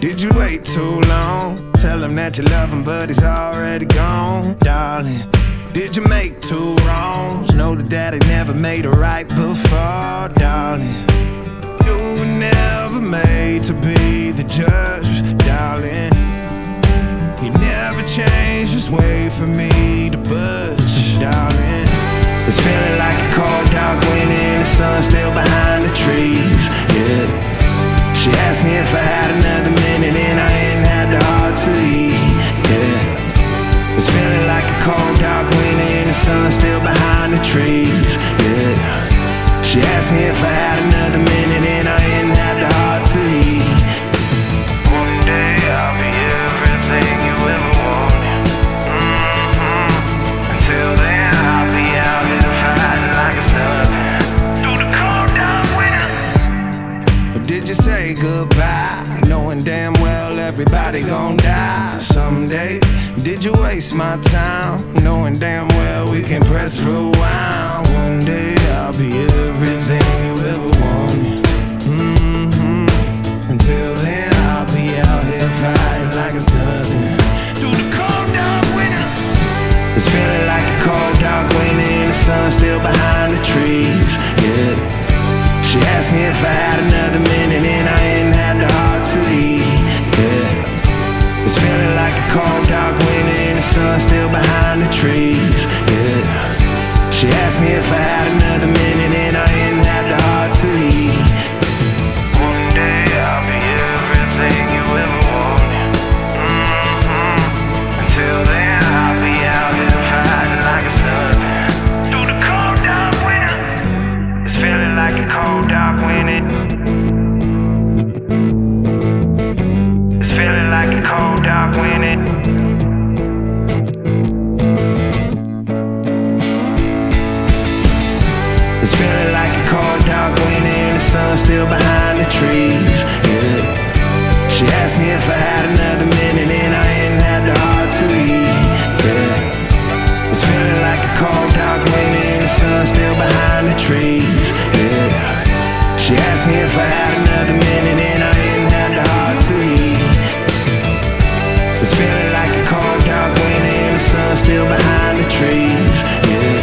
Did you wait too long? Tell him that you love him, but he's already gone, darling. Did you make two wrongs? Know that daddy never made a right before, darling. You were never made to be the judge, darling. He never changed his way for me to budge, darling. It's feeling like a cold dark winter, the sun still behind the trees, yeah. She asked me if I had another minute and I ain't had the heart to eat, yeah. It's feeling like a cold dark winter, the sun still behind the trees, yeah. She asked me if I had another minute and I ain't had the heart to eat. One day I'll be everything you ever wanted. Until then I'll be out here fighting like it's nothing through the cold dark winter. Or did you say goodbye, knowing damn well everybody gon' die someday? Did you waste my time, knowing damn well we can press rewind? One day I'll be everything you ever wanted. Until then I'll be out here fighting like it's nothing through the cold dark winter. It's feeling like a cold dark winter and the sun still behind the trees, yeah. She asked me if I had another minute and I ain't had the heart to eat, yeah. It's feeling like a cold dark winter and the sun still behind the trees, yeah. She asked me if I had another minute and I ain't had the heart to eat. One day I'll be everything you ever wanted. Until then I'll be out here fighting like it's nothing through the cold dark winter. It's feeling like a cold dark winter. It's feeling like a cold dark winter. It's feeling like a cold dark winter and the sun still behind the trees, yeah. She asked me if I had another minute and I ain't had the heart to eat, yeah. It's feeling like a cold dark winter and the sun still behind the trees, yeah. She asked me if I had another minute and I ain't had the heart to eat. It's feeling like a cold dark winter and the sun still behind the trees, yeah.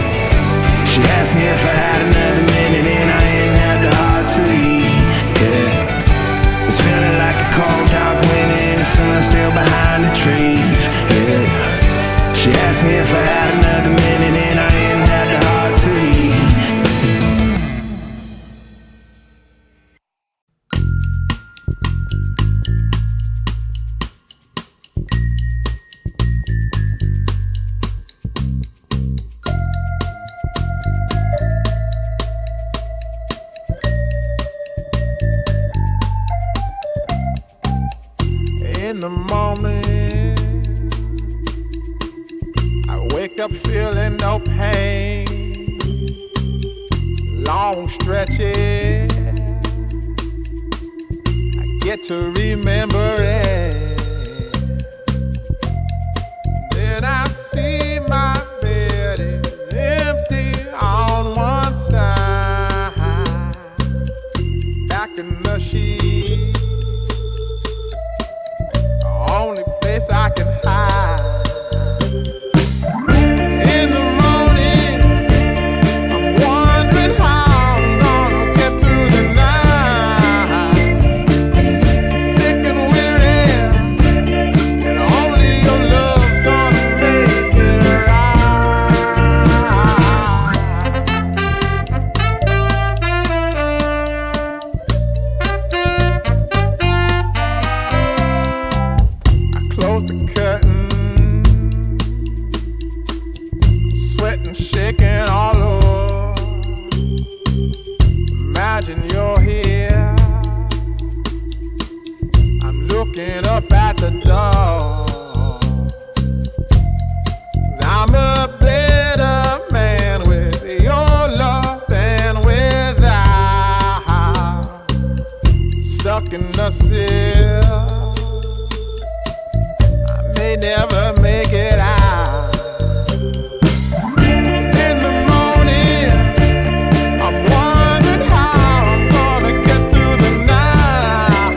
She asked me if I had another minute and I ain't had the heart to eat, yeah. It's feeling like a cold dark winter and the sun still behind the trees, yeah. She asked me if I had another minute and I ain't had the heart to eat. In the morning, I wake up feeling no pain. Long stretches, I get to remember it. Then I see my bed is empty on one side. Back in the sheet, only place I can hide. In the morning, I'm wondering how I'm gonna get through the night. Sick and weary, and only your love's gonna make it close the curtain, sweating, shaking all over. Imagine you're here, I'm looking up at the door. I'm a better man with your love than without. Stuck in the cell, may never make it out. In the morning, I'm wondering how I'm gonna get through the night.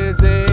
busy.